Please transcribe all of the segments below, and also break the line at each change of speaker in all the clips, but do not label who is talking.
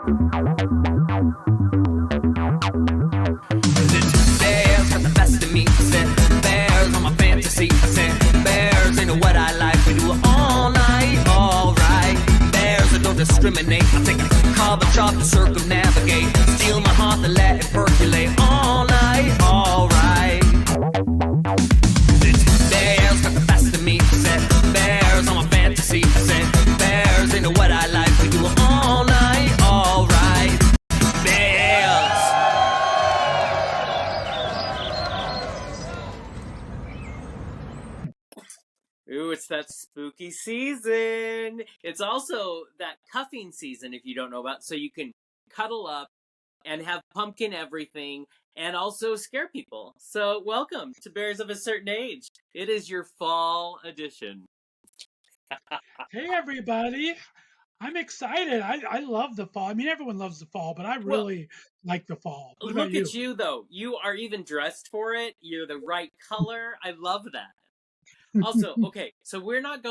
Bears got the best of me. Said bears on my fantasy. Said bears ain't what I like. We do it all night, all right. Bears that don't discriminate. I take a carbon chop to circumnavigate. Steal my heart and let it percolate all night, all right. Bears got the best of me. Said bears on my fantasy. Said bears ain't what I like. We do it all night, all right. Bears. Ooh, it's that spooky season. It's also that cuffing season, if you don't know about, so you can cuddle up and have pumpkin everything and also scare people. So welcome to Bears of a Certain Age. It is your fall edition.
Hey, everybody. I'm excited. I love the fall. I mean, everyone loves the fall, but I really like the fall. What about
Look
you?
at you, though. You are even dressed for it. You're the right color. I love that. Also, okay, so we're not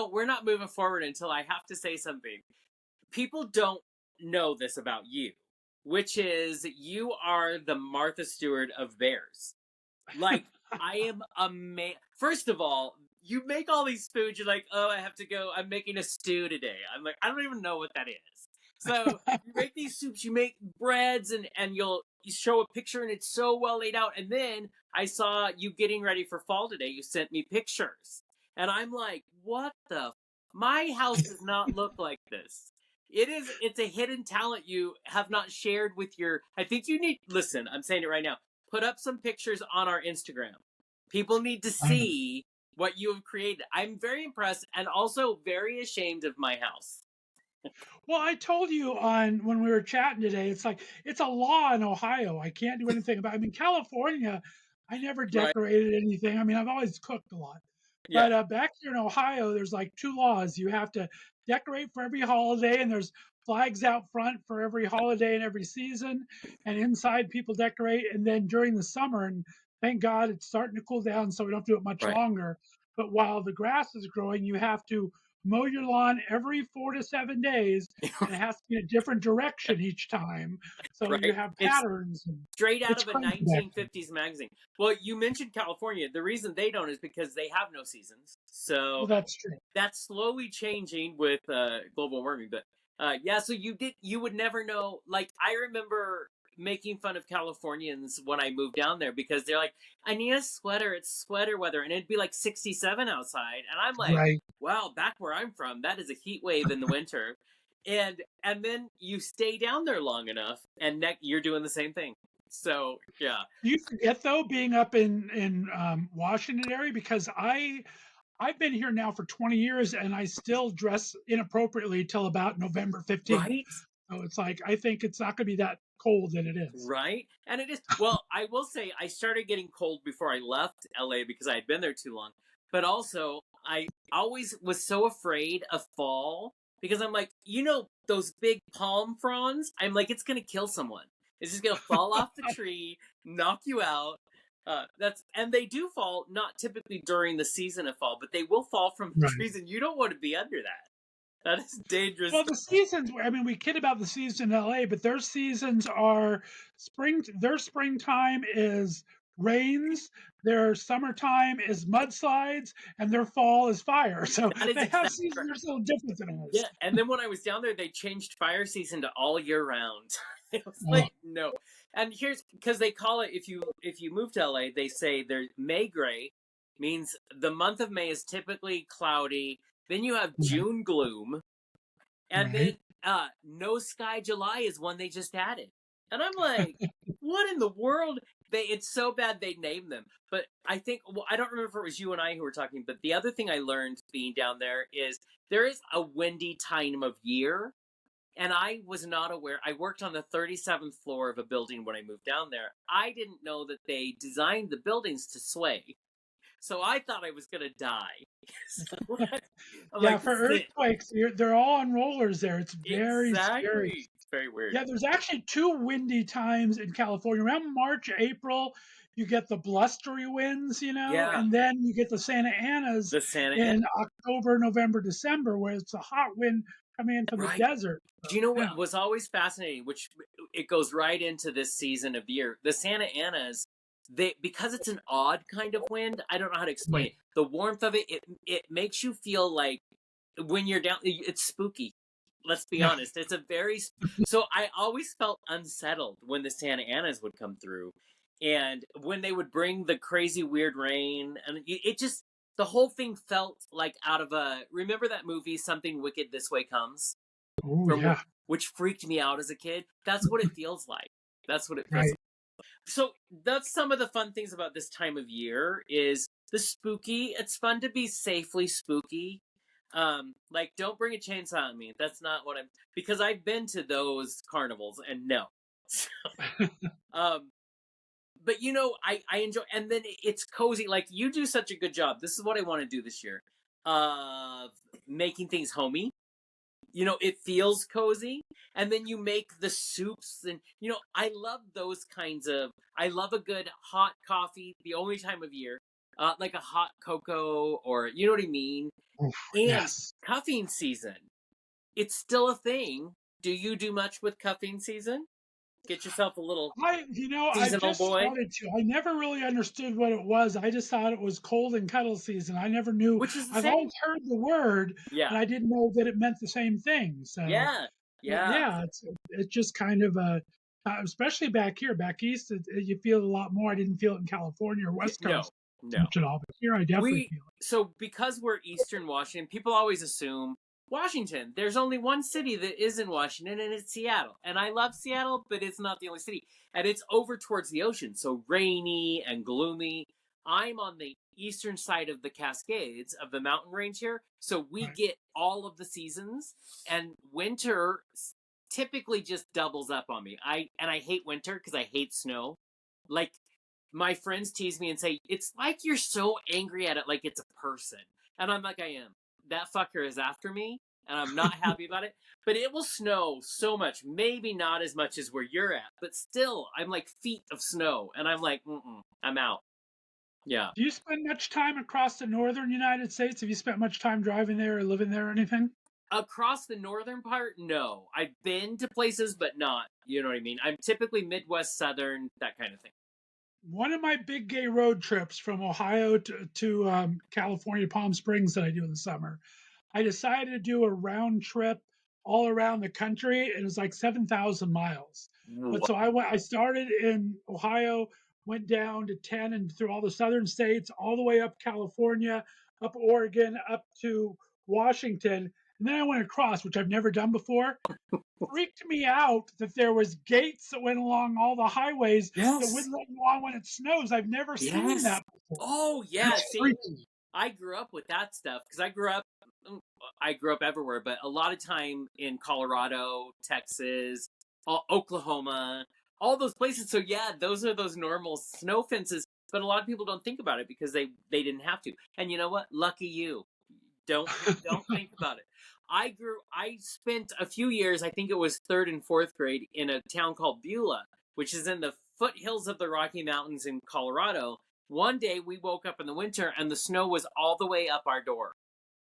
moving forward until I have to say something. People don't know this about you, which is you are the Martha Stewart of Bears. Like, I am amazed. First of all, you make all these foods. You're like, oh, I have to go. I'm making a stew today. I'm like, I don't even know what that is. So you make these soups, you make breads, and you show a picture, and it's so well laid out. And then I saw you getting ready for fall today. You sent me pictures, and I'm like, what the? My house does not look like this. It's a hidden talent you have not shared with your. I think you need. Listen, I'm saying it right now. Put up some pictures on our Instagram. People need to see what you have created. I'm very impressed and also very ashamed of my house.
Well, I told you on when we were chatting today, it's like it's a law in Ohio. I can't do anything about it. I mean, California, I never
Right.
decorated anything. I mean, I've always cooked a lot.
Yeah.
But back here in Ohio, there's like two laws. You have to decorate for every holiday, and there's flags out front for every holiday and every season. And inside, people decorate. And then during the summer, and thank God it's starting to cool down, so we don't have to do it much
Right.
longer. But while the grass is growing, you have to mow your lawn every 4 to 7 days, and it has to be a different direction each time. So you
Right.
have
It's
patterns. And
straight out
it's
of a
crazy back there.
1950s magazine. Well, you mentioned California. The reason they don't is because they have no seasons.
Well,
So
that's true.
that's slowly changing with global warming. But yeah, so you would never know. Like, I remember making fun of Californians when I moved down there because they're like, I need a sweater. It's sweater weather. And it'd be like 67 outside. And I'm like,
Right.
wow, back where I'm from, that is a heat wave in the winter. And then you stay down there long enough and you're doing the same thing. So yeah.
Do you forget though being up in Washington area, because I've been here now for 20 years and I still dress inappropriately till about November 15th.
Right?
So it's like I think it's not going to be that cold that it is.
Right? And it is. Well, I will say I started getting cold before I left LA because I had been there too long. But also, I always was so afraid of fall because I'm like, those big palm fronds? I'm like, it's going to kill someone. It's just going to fall off the tree, knock you out. And they do fall not typically during the season of fall, but they will fall from the
Right.
trees, and you don't want to be under that. That is dangerous.
Well, the seasons, I mean, we kid about the season in LA, but their seasons are spring. Their springtime is rains, their summertime is mudslides, and their fall is fire. So
That is
they have
exactly
seasons
right.
that are so different than ours.
Yeah, and then when I was down there, they changed fire season to all year round. It was like, no. And here's because they call it, if you move to LA, they say there's May gray, means the month of May is typically cloudy. Then you have June gloom, and
Right.
then no sky July is one they just added. And I'm like, what in the world? It's so bad they named them. But I think, well, I don't remember if it was you and I who were talking, but the other thing I learned being down there is there is a windy time of year. And I was not aware. I worked on the 37th floor of a building when I moved down there. I didn't know that they designed the buildings to sway. So I thought I was going to die. So
Yeah, for earthquakes, they're all on rollers there. It's very scary.
It's very weird.
Yeah, there's actually two windy times in California. Around March, April, you get the blustery winds,
Yeah.
and then you get the Santa Anas in October, November, December, where it's a hot wind coming in from the
Right.
desert.
Do
So,
you know
yeah.
what was always fascinating, which it goes right into this season of the year? The Santa Anas, they because it's an odd kind of wind, I don't know how to explain
Right.
it. The warmth of it makes you feel like when you're down, it's spooky. Let's be
Yeah.
honest. It's a very so I always felt unsettled when the Santa Anas would come through, and when they would bring the crazy weird rain, and it just the whole thing felt like out of a. Remember that movie, Something Wicked This Way Comes,
Oh,
from
yeah.
which freaked me out as a kid. That's what it feels like. That's what it feels
Right.
like. So that's some of the fun things about this time of year is the spooky. It's fun to be safely spooky. Like don't bring a chainsaw on me. That's not what I'm because I've been to those carnivals and no. um, but I enjoy and then it's cozy. Like you do such a good job. This is what I want to do this year. Of making things homey. It feels cozy, and then you make the soups, and I love those kinds of. I love a good hot coffee. The only time of year, like a hot cocoa, or you know what I mean.
Oof,
And
yes.
cuffing season, it's still a thing. Do you do much with cuffing season? Get yourself a little
I've
seasonal
just
boy,
started to. I never really understood what it was. I just thought it was cold and cuddle season. I never knew.
which is the
I've
same.
always heard the word,
Yeah,
but I didn't know that it meant the same thing. So,
yeah,
but
yeah.
yeah, it's just kind of especially back here, back east, you feel it a lot more. I didn't feel it in California or
Yeah,
West
no,
Coast
no.
much at all, but here I definitely
We
feel
so because we're Eastern Washington, people always assume Washington. There's only one city that is in Washington, and it's Seattle. And I love Seattle, but it's not the only city. And it's over towards the ocean, so rainy and gloomy. I'm on the eastern side of the Cascades of the mountain range here, so
it.
we
Right.
get all of the seasons. And winter typically just doubles up on me. I hate winter because I hate snow. Like my friends tease me and say, it's like you're so angry at it like it's a person. And I'm like, I am. That fucker is after me, and I'm not happy about it. But it will snow so much. Maybe not as much as where you're at, but still, I'm like feet of snow. And I'm like, I'm out. Yeah.
Do you spend much time across the northern United States? Have you spent much time driving there or living there or anything?
Across the northern part, no. I've been to places, but not. You know what I mean? I'm typically Midwest, Southern, that kind of thing.
One of my big gay road trips from Ohio to California, Palm Springs, that I do in the summer, I decided to do a round trip all around the country. And it was like 7,000 miles. But so I started in Ohio, went down to 10 and through all the southern states, all the way up California, up Oregon, up to Washington. And then I went across, which I've never done before. Freaked me out that there was gates that went along all the highways that
Yes.
wouldn't let you on when it snows. I've never seen
Yes.
that before.
Oh, yeah.
It's
See,
freaky.
I grew up with that stuff because I grew up everywhere, but a lot of time in Colorado, Texas, Oklahoma, all those places. So yeah, those are those normal snow fences. But a lot of people don't think about it because they didn't have to. And you know what? Lucky you. Don't think about it. I spent a few years, I think it was third and fourth grade, in a town called Beulah, which is in the foothills of the Rocky Mountains in Colorado. One day we woke up in the winter and the snow was all the way up our door.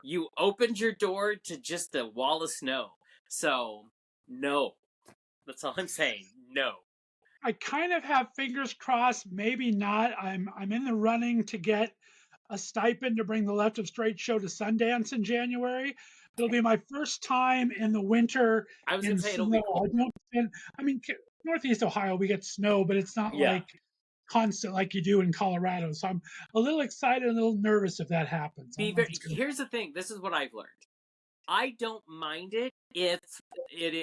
You opened your door to just a wall of snow. So, no. That's all I'm saying. No.
I kind of have fingers crossed, maybe not. I'm in the running to get a stipend to bring the Left of Straight show to Sundance in January. It'll be my first time in the winter
I was going
in
to say it'll
snow.
be cool.
I don't spend, I mean, Northeast Ohio, we get snow, but it's not
Yeah.
like constant like you do in Colorado. So I'm a little excited, a little nervous if that happens. I don't know if it's going to
Here's the thing. This is what I've learned. I don't mind it if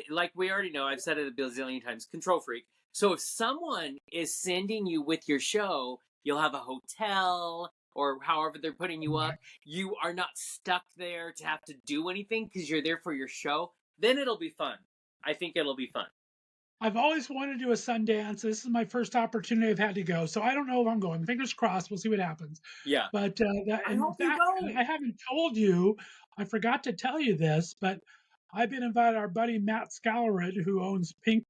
like we already know, I've said it a bazillion times, control freak. So if someone is sending you with your show, you'll have a hotel or however they're putting you up.
happen.
You are not stuck there to have to do anything because you're there for your show. Then it'll be fun. I think it'll be fun.
I've always wanted to do a Sundance. This is my first opportunity I've had to go. So I don't know if I'm going. Fingers crossed. We'll see what happens.
Yeah.
But
I
in
hope you
fact,
go.
I haven't told you, I forgot to tell you this, but I've been invited, our buddy Matt Scalarid, who owns Pink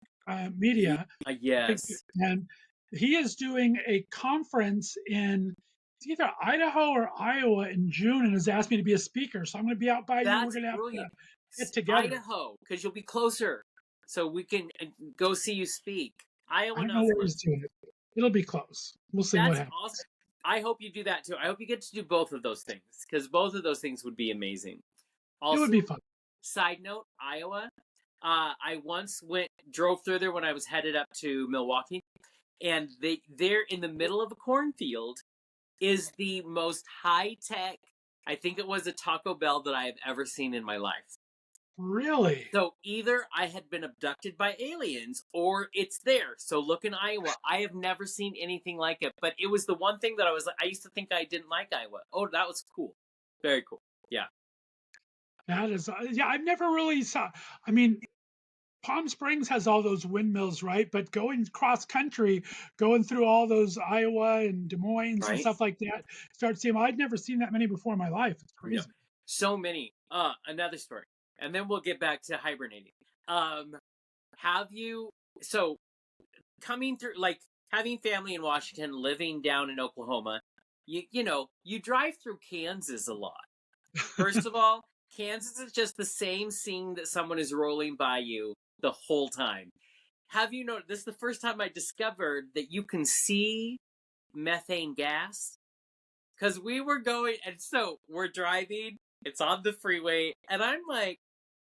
Media, Pink,
Yes.
and he is doing a conference in it's either Idaho or Iowa in June and has asked me to be a speaker. So I'm going to be out by you. We're
That's
going to have to
brilliant.
get together.
Idaho, because you'll be closer, so we can go see you speak.
I
Iowa,
don't know
not so
where
much.
he's doing it. It'll be close. We'll see what
That's
happens.
awesome. I hope you do that too. I hope you get to do both of those things, because both of those things would be amazing.
It would
Also,
be fun.
side note, Iowa. I once drove through there when I was headed up to Milwaukee, and they're in the middle of a cornfield is the most high tech. I think it was a Taco Bell that I have ever seen in my life.
Really?
So either I had been abducted by aliens or it's there. So look in Iowa. I have never seen anything like it, but it was the one thing that I used to think I didn't like Iowa. Oh, that was cool. Very cool. Yeah.
That is, yeah, I've never really saw, I mean, Palm Springs has all those windmills, right? But going cross country, going through all those Iowa and Des Moines and
Right?
stuff like that, start seeing, I'd never seen that many before in my life. It's
Yeah.
crazy.
So many. Another story. And then we'll get back to hibernating. Have you, so coming through, like having family in Washington, living down in Oklahoma, you drive through Kansas a lot. First of all, Kansas is just the same scene that someone is rolling by you the whole time. Have you noticed, this is the first time I discovered that you can see methane gas? Because we were going, and so we're driving, it's on the freeway, and I'm like,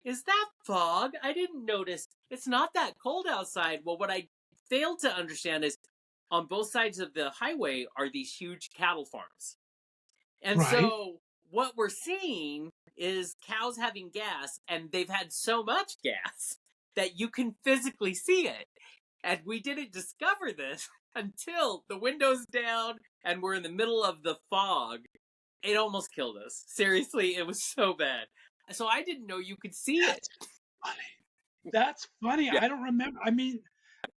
is that fog? I didn't notice. It's not that cold outside. Well, what I failed to understand is on both sides of the highway are these huge cattle farms. And
Right.
so what we're seeing is cows having gas, and they've had so much gas that you can physically see it. And we didn't discover this until the window's down and we're in the middle of the fog. It almost killed us. Seriously, it was so bad. So I didn't know you could see it.
That's funny. That's funny.
Yeah.
I don't remember. I mean,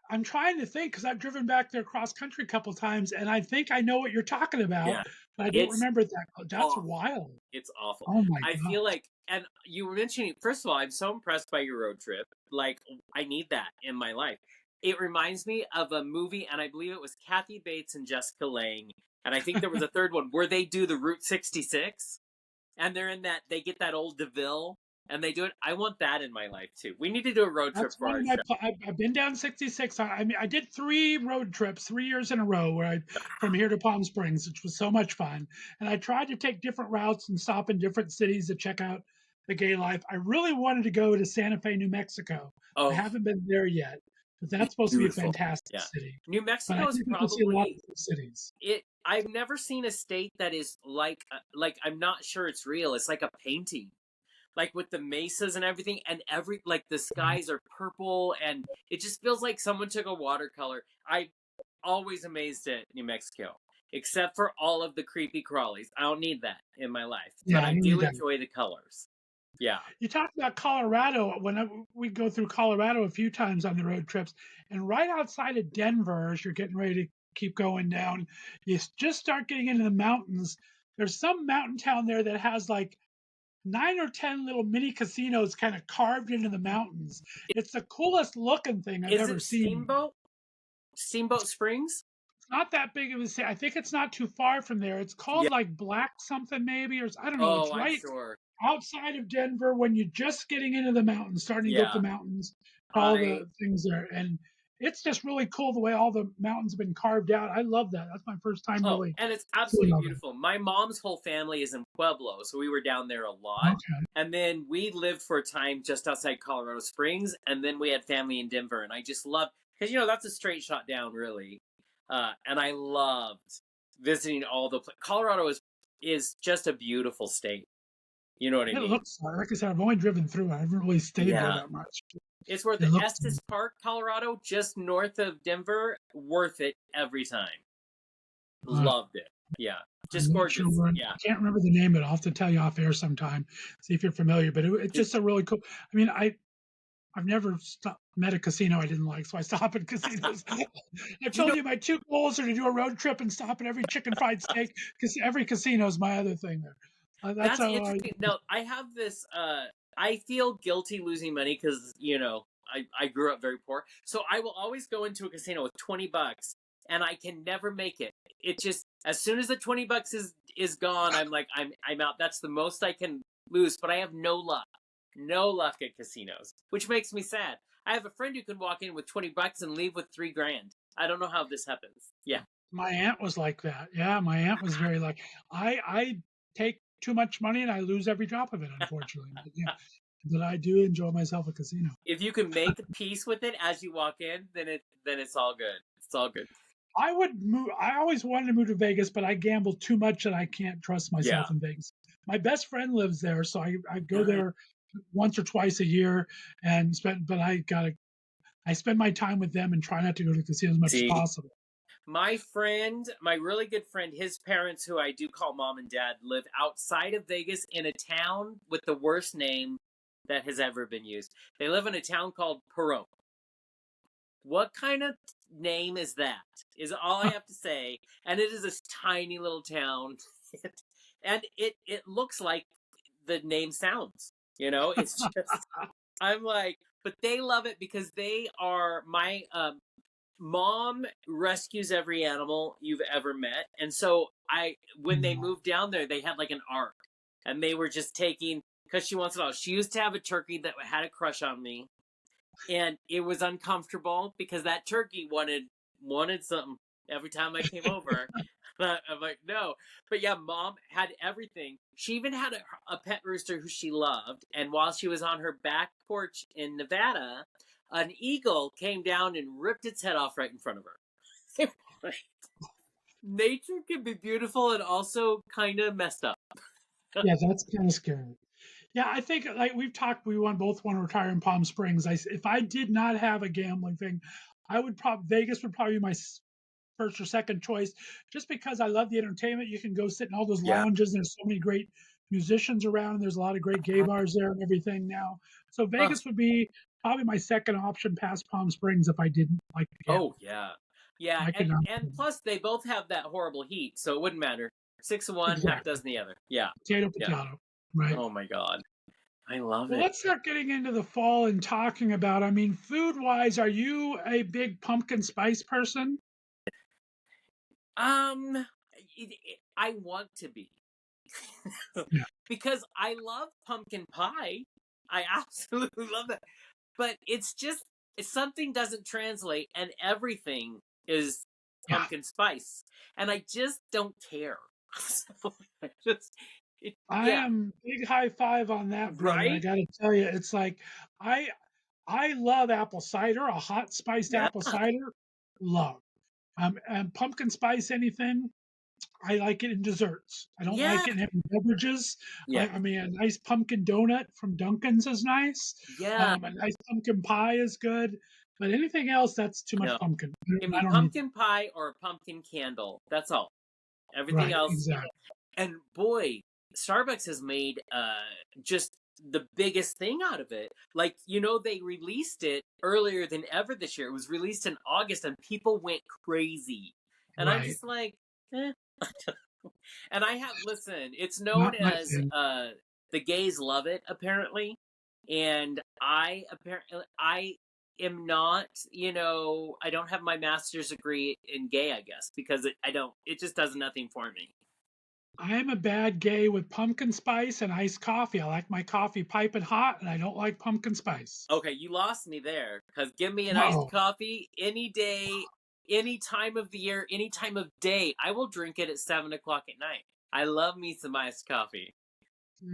I'm trying to think because I've driven back there cross country a couple times, and I think I know what you're talking about,
Yeah.
but I don't
It's
remember it that. That's
awful.
wild.
It's awful.
Oh my
I
god.
feel like, and you were mentioning, first of all, I'm so impressed by your road trip. Like, I need that in my life. It reminds me of a movie, and I believe it was Kathy Bates and Jessica Lange, and I think there was a third one where they do the Route 66, and they're in that, they get that old DeVille, and they do it. I want that in my life too. We need to do a road trip
That's
for
one
our
of my.
show.
I've been down 66. I mean, I did 3 road trips, 3 years in a row, where I from here to Palm Springs, which was so much fun. And I tried to take different routes and stop in different cities to check out the gay life. I really wanted to go to Santa Fe, New Mexico. I
Oh,
haven't been there yet, but that's
it's
supposed to be a
beautiful.
fantastic
Yeah.
city.
New
But I
Mexico is
think we can see a lot of
probably
cool cities.
it. I've never seen a state that is like I'm not sure it's real. It's like a painting. Like with the mesas and everything, and like the skies are purple, and it just feels like someone took a watercolor. I always amazed at New Mexico, except for all of the creepy crawlies. I don't need that in my life,
Yeah,
but
I
I
don't need
do
that.
enjoy the colors. Yeah.
You talked about Colorado. We go through Colorado a few times on the road trips, and right outside of Denver, as you're getting ready to keep going down, you just start getting into the mountains. There's some mountain town there that has like 9 or 10 little mini casinos kind of carved into the mountains. It's the coolest looking thing I've
Is
ever
it
seen.
Steamboat Springs?
It's not that big of a city. I think it's not too far from there. It's
Yeah.
called like Black something maybe, or I don't know. It's
Oh, I'm
right
sure.
outside of Denver when you're just getting into the mountains, starting to go up the
Yeah.
mountains, all
I
the things there. And it's just really cool the way all the mountains have been carved out. I love that. That's my first time
Oh,
really
and it's
seeing
absolutely
all
beautiful. My mom's whole family is in Pueblo, so we were down there a
that.
lot.
Okay.
And then we lived for a time just outside Colorado Springs, and then we had family in Denver. And I just loved, because that's a straight shot down, really. And I loved visiting all the Colorado is just a beautiful state. You know what I
It
mean?
looks like I said, I've only driven through. I haven't really stayed there
Yeah.
that much.
It's worth
It
it.
looks
Estes Park, Colorado, just north of Denver, worth it every time.
uh,
Loved it. Yeah. Just
I'm not sure
gorgeous.
where,
Yeah.
I can't remember the name, but I'll have to tell you off air sometime, see if you're familiar. But it's just a really cool. I mean, I've never met a casino I didn't like, so I stop at casinos. I've
You
told
know,
you my 2 goals are to do a road trip and stop at every chicken fried steak because every casino is my other thing there. That's
that's
how I.
interesting. Now, I have this, I feel guilty losing money because, I grew up very poor. So I will always go into a casino with $20 and I can never make it. It just, as soon as the $20 is gone, I'm like, I'm out. That's the most I can lose, but I have no luck. No luck at casinos, which makes me sad. I have a friend who can walk in with $20 and leave with $3,000. I don't know how this happens. Yeah.
My aunt was like that. Yeah, my aunt was very like I take too much money and I lose every drop of it, unfortunately. But yeah, but I do enjoy myself a casino.
If you can make peace with it as you walk in, then it's all good. It's all good.
I would move. I always wanted to move to Vegas, but I gamble too much and I can't trust
Yeah.
myself in Vegas. My best friend lives there, so I go
Nice.
there once or twice a year and spend. But I spend my time with them and try not to go to the casino as much as
See,
possible.
my friend, my really good friend, his parents, who I do call mom and dad, live outside of Vegas in a town with the worst name that has ever been used. They live in a town called Perot. What kind of name is that? Is all I have to say. And it is this tiny little town. And it looks like the name sounds. It's just, I'm like, but they love it because they are my mom rescues every animal you've ever met. And so when they moved down there, they had like an ark. And they were just taking, because she wants it all. She used to have a turkey that had a crush on me. And it was uncomfortable because that turkey wanted something every time I came over. I'm like, no. But yeah, mom had everything. She even had a pet rooster who she loved. And while she was on her back porch in Nevada, an eagle came down and ripped its head off right in front of her. Nature can be beautiful and also kind of messed up.
Yeah, that's kind of scary. Yeah, I think like we've talked, both want to retire in Palm Springs. If I did not have a gambling thing, I would Vegas would probably be my first or second choice, just because I love the entertainment. You can go sit in all those
Yeah.
lounges. There's so many great musicians around. There's a lot of great gay bars there and everything now. So
Oh,
Vegas would be probably my second option past Palm Springs if I didn't like the
oh
gamble.
yeah. Yeah,
I could not.
and plus they both have that horrible heat, so it wouldn't matter. 6 of one, half
Exactly.
dozen the other. Yeah.
Potato,
Yeah.
potato. Right.
Oh my god. I love
Well,
it.
let's start getting into the fall and talking about. I mean, food wise, are you a big pumpkin spice person?
Um I want to be.
Yeah.
Because I love pumpkin pie. I absolutely love that. But something doesn't translate and everything is
Yeah.
pumpkin spice. And I just don't care. So I just
I
yeah,
am big high five on that, brother. I
right?
got to tell you, it's like I I love apple cider, a hot spiced
Yeah.
apple cider, love. And pumpkin spice anything, I like it in desserts. I don't
Yeah.
like it in heavy beverages.
Yeah.
I mean, a nice pumpkin donut from Dunkin's is nice.
Yeah.
A nice pumpkin pie is good, but anything else, that's too much
No.
pumpkin.
Give
I
me
don't need that.
pumpkin pie or a pumpkin candle. That's all. Everything
Right,
else.
exactly.
And boy, Starbucks has made just the biggest thing out of it. Like, they released it earlier than ever this year. It was released in August and people went crazy. And I'm
Right.
just like, eh. And listen, it's known
Not my
as
thing.
the gays love it apparently. And I am not, I don't have my master's degree in gay, I guess, because it just does nothing for me.
I'm a bad gay with pumpkin spice and iced coffee. I like my coffee piping hot, and I don't like pumpkin spice.
Okay, you lost me there. Because give me an iced
Uh-oh.
coffee any day, any time of the year, any time of day. I will drink it at 7 o'clock at night. I love me some iced coffee. I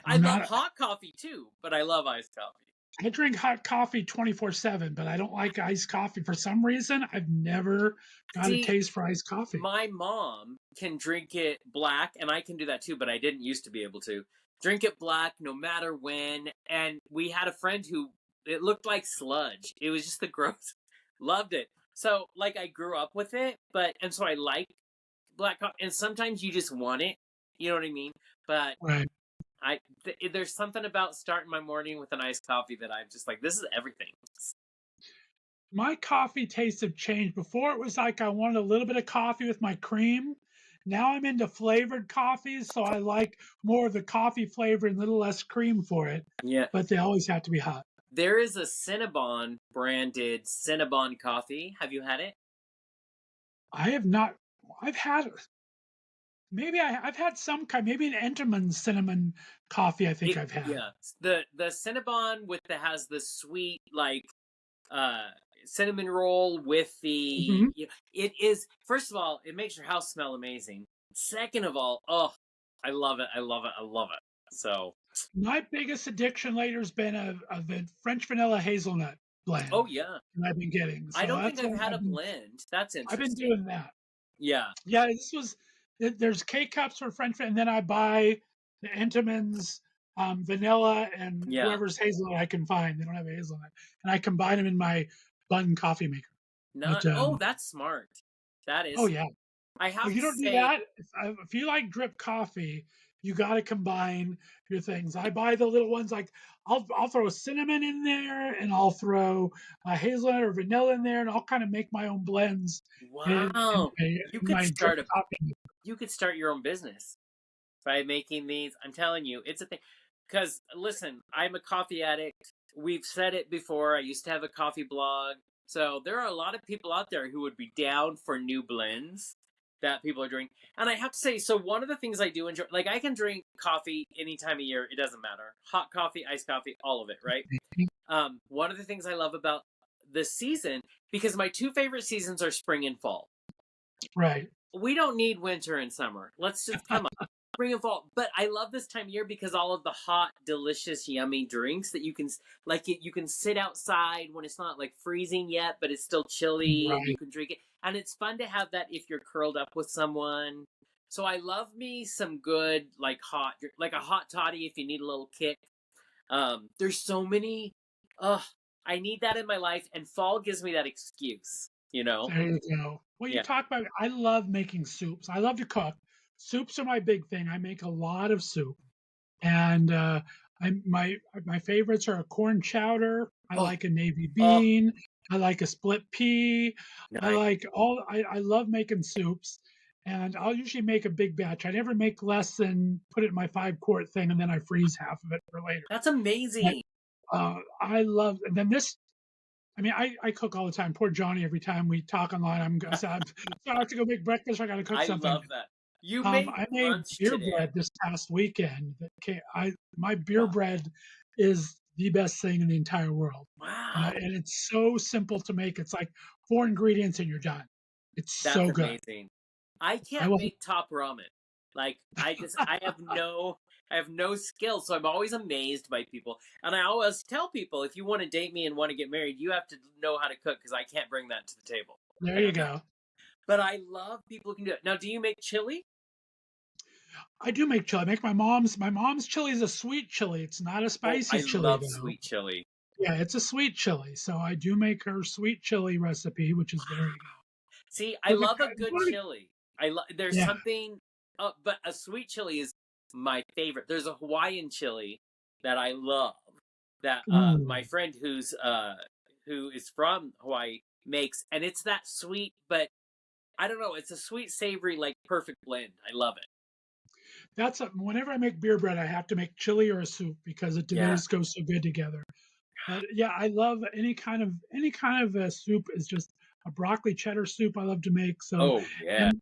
I'm
love
not.
hot coffee too, but I love iced coffee.
I drink hot coffee 24/7, but I don't like iced coffee for some reason. I've never got a
See,
taste for iced coffee.
my mom can drink it black, and I can do that too, but I didn't used to be able to. Drink it black no matter when. And we had a friend who it looked like sludge. It was just the gross. Loved it. So, like, I grew up with it, and so I like black coffee. And sometimes you just want it. You know what I mean? But
Right.
there's something about starting my morning with an iced coffee that I'm just like, this is everything.
My coffee tastes have changed. Before it was like I wanted a little bit of coffee with my cream. Now I'm into flavored coffees, so I like more of the coffee flavor and a little less cream for it.
Yeah.
But they always have to be hot.
There is a Cinnabon branded Cinnabon coffee. Have you had it?
I have not. I've had Maybe I've had some kind, maybe an Entenmann's cinnamon coffee I think I've had.
Yeah, the Cinnabon has the sweet like uh cinnamon roll with the,
Hmm.
it is, first of all, it makes your house smell amazing. Second of all, oh, I love it. I love it. I love it. So,
My biggest addiction later has been a French vanilla hazelnut
oh
blend
yeah.
that I've been getting.
I
So
don't think
that's
I've
what
had a blend. That's
I've been
interesting.
doing that.
Yeah.
Yeah, this was there's K cups for French, and then I buy the Entenmann's vanilla and
Yeah.
whoever's hazelnut I can find. They don't have a hazelnut, and I combine them in my bun coffee maker.
Not,
But
oh, that's smart. That
oh
is
yeah,
smart. I
oh
have
you
to
don't do
say,
that. If you like drip coffee, you got to combine your things. I buy the little ones like I'll throw cinnamon in there, and I'll throw hazelnut or vanilla in there, and I'll kind of make my own blends
wow,
in
you could
my drip
start a
coffee.
you could start your own business by making these. I'm telling you, it's a thing. Because listen, I'm a coffee addict. We've said it before. I used to have a coffee blog. So there are a lot of people out there who would be down for new blends that people are drinking. And I have to say, so one of the things I do enjoy, like I can drink coffee any time of year. It doesn't matter. Hot coffee, iced coffee, all of it, right? One of the things I love about this season, because my two favorite seasons are spring and fall.
Right.
We don't need winter and summer. Let's just come on. Spring and fall. But I love this time of year because all of the hot, delicious, yummy drinks that you can, like, you can sit outside when it's not like freezing yet, but it's still chilly and you
Right.
can drink it. And it's fun to have that if you're curled up with someone. So I love me some good, like like a hot toddy if you need a little kick. There's so many. I need that in my life, and fall gives me that excuse. You know?
There you go. Well, you
Yeah.
talk about, I love making soups. I love to cook. Soups are my big thing. I make a lot of soup. And my favorites are a corn chowder. I
Oh,
like a navy
oh,
bean. I like a split pea.
nice.
I love making soups. And I'll usually make a big batch. I never make less than put it in my 5 quart thing and then I freeze half of it for later.
That's
But
amazing.
I love, and then this, I mean, I cook all the time. Poor Johnny, every time we talk online, so I have to go make breakfast. I got to cook
I
something.
love that. You made
I made
brunch
beer
today.
bread this past weekend. My beer
Wow.
bread is the best thing in the entire world,
Wow.
and it's so simple to make. It's like 4 ingredients and you're done. It's
That's
so good.
amazing. I
I
can't
wasn't.
make top ramen. Like I have no skill, so I'm always amazed by people. And I always tell people, if you want to date me and want to get married, you have to know how to cook because I can't bring that to the table.
There you go.
But I love people who can do it. Now, do you make chili?
I do make chili. I make my mom's chili is a sweet chili. It's not a
Oh,
spicy
I
chili
love
though.
sweet chili.
Yeah, it's a sweet chili. So I do make her sweet chili recipe, which is very good.
See, I
So
love a good
what are
chili. There's
yeah.
something, but a sweet chili is my favorite. There's a Hawaiian chili that I love that
Ooh,
my friend who is from Hawaii makes, and it's that sweet, but I don't know. It's a sweet, savory, like perfect blend. I love it.
whenever I make beer bread, I have to make chili or a soup because they
Yeah.
just go so good together. But yeah, I love any kind of soup is just a broccoli cheddar soup I love to make. So,
Oh yeah.
and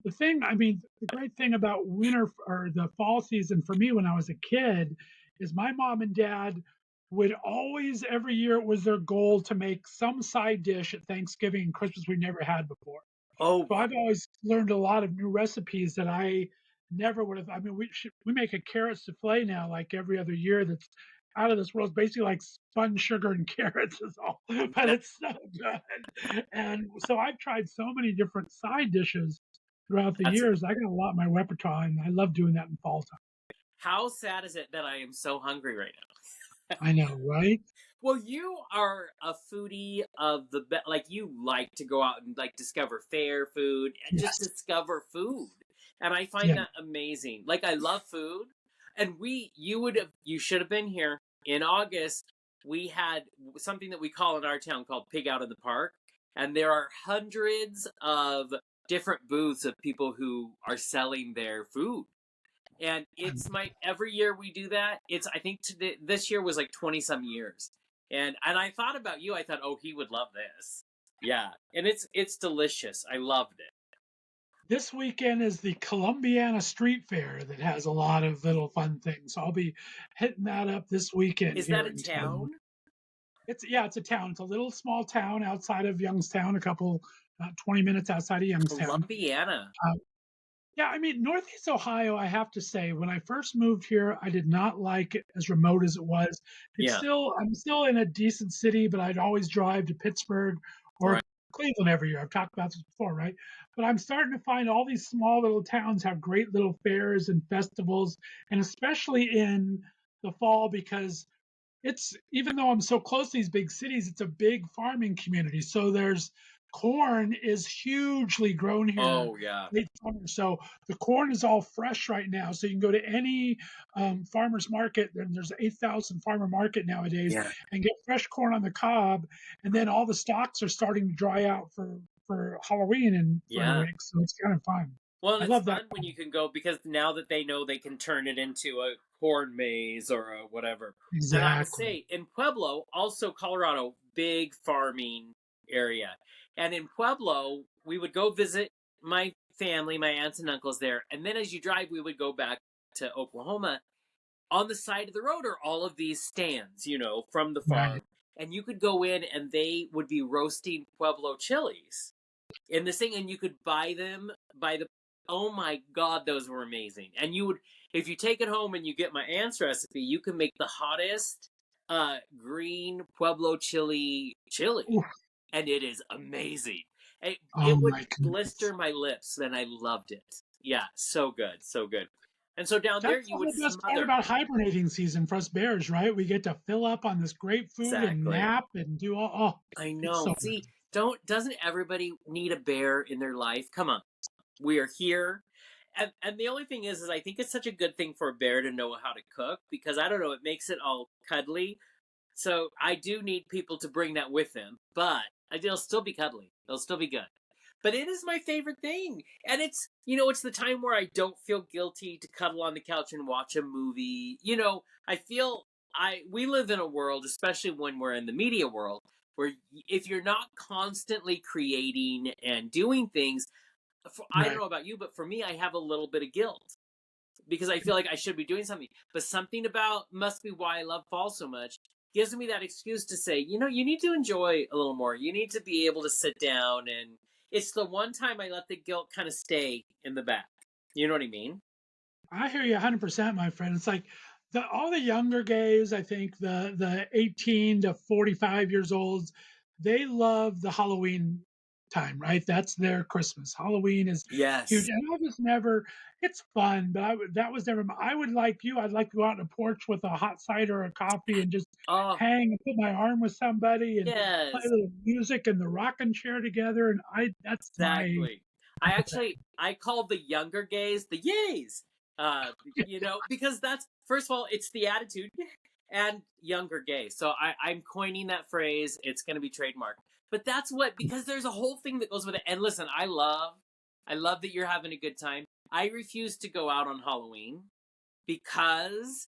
the thing, I mean, the great thing about winter or the fall season for me when I was a kid is my mom and dad would always every year it was their goal to make some side dish at Thanksgiving and Christmas we never had before.
Oh
So I've always learned a lot of new recipes that I never would have. I mean, we make a carrot souffle now like every other year that's out of this world. It's basically like spun sugar and carrots is all, but
wow.
it's so good. And so I've tried so many different side dishes throughout the
That's
years. I got a lot in my repertoire, and I love doing that in fall time.
how sad is it that I am so hungry right now?
I know, right?
Well, you are a foodie of the best. Like you like to go out and like discover fair food and just
Yes,
discover food, and I find
yeah.
that amazing. Like I love food, and you should have been here in August. We had something that we call in our town called Pig Out in the Park, and there are hundreds of different booths of people who are selling their food, and it's my every year we do that. It's I think this year was like 20 some years, and I thought about you. I thought, oh, he would love this. Yeah, and it's delicious. I loved it.
This weekend is the Columbiana Street Fair that has a lot of little fun things. So I'll be hitting that up this weekend
Is that
here
a
in town.
town?
It's a town. It's a little small town outside of Youngstown, 20 minutes outside of Youngstown.
Columbiana.
Uh, yeah, I mean, Northeast Ohio, I have to say, when I first moved here, I did not like it as remote as it was.
Yeah.
I'm still in a decent city, but I'd always drive to Pittsburgh or
Right.
Cleveland every year. I've talked about this before, right? But I'm starting to find all these small little towns have great little fairs and festivals, and especially in the fall because it's even though I'm so close to these big cities, it's a big farming community. So there's corn is hugely grown here
Oh yeah.
late summer. So the corn is all fresh right now. So you can go to any farmer's market, and there's 8,000 farmer market nowadays,
Yeah.
and get fresh corn on the cob. And then all the stalks are starting to dry out for Halloween in a
Yeah.
week. So it's kind of fun.
Well, and
I
it's
love that.
fun when you can go because now that they know they can turn it into a corn maze or a whatever. And I will
Exactly.
say in Pueblo, also Colorado, big farming area. And in Pueblo, we would go visit my family, my aunts and uncles there. And then as you drive, we would go back to Oklahoma. On the side of the road are all of these stands, from the
Right.
farm. And you could go in and they would be roasting Pueblo chilies in this thing, and you could buy them by the. Oh my god, those were amazing! And you would, if you take it home and you get my aunt's recipe, you can make the hottest green Pueblo chili,
Ooh,
and it is amazing.
oh
It would
my goodness.
blister my lips, and I loved it. Yeah, so good, so good. And so down there,
That's
you
the
would
whole best part
smother.
about hibernating season for us bears, right? We get to fill up on this great food and
Exactly.
nap and do all. Oh,
I
it's
know.
so good.
See, doesn't everybody need a bear in their life? Come on. We are here. And the only thing is I think it's such a good thing for a bear to know how to cook because I don't know, it makes it all cuddly. So I do need people to bring that with them, but it'll still be cuddly. It'll still be good. But it is my favorite thing. And it's the time where I don't feel guilty to cuddle on the couch and watch a movie. I feel we live in a world, especially when we're in the media world, where if you're not constantly creating and doing things, I don't
Right.
know about you, but for me, I have a little bit of guilt because I feel like I should be doing something. But something about must be why I love fall so much gives me that excuse to say, you need to enjoy a little more. You need to be able to sit down, and it's the one time I let the guilt kind of stay in the back. You know what I mean?
I hear you 100%, my friend. It's like all the younger gays, I think the 18 to 45 years olds, they love the Halloween time, right? That's their Christmas. Halloween is huge.
Yes.
And I was never, it's fun, but that was never, I would like you, I'd like to go out on a porch with a hot cider or a coffee and just
Oh,
hang and put my arm with somebody and play a
yes.
little music and the rocking chair together. And that's my,
Exactly. I call the younger gays the yays. Because that's first of all, it's the attitude and younger gay. So I'm coining that phrase. It's gonna be trademarked. But that's what because there's a whole thing that goes with it. And listen, I love that you're having a good time. I refuse to go out on Halloween because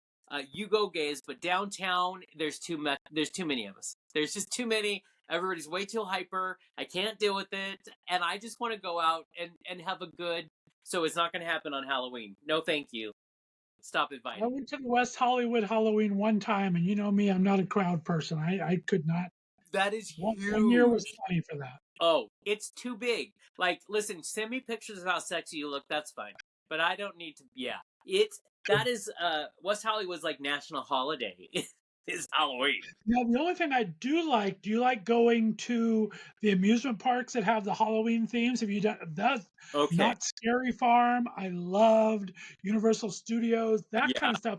you go gays, but downtown there's too much. There's too many of us. There's just too many. Everybody's way too hyper. I can't deal with it, and I just want to go out and have a good. So it's not going to happen on Halloween. No, thank you. Stop
I
inviting me.
went to the West Hollywood Halloween one time, and you know me, I'm not a crowd person. I could not.
That is
One year was
huge.
funny for that.
Oh, it's too big. Like, listen, send me pictures of how sexy you look. That's fine, but I don't need to. Yeah, it's that is West Hollywood's like national holiday. Is Halloween.
Now, the only thing I do you like going to the amusement parks that have the Halloween themes? Have you done that?
Okay.
Not Scary Farm. I loved Universal Studios, that kind
Yeah.
of stuff.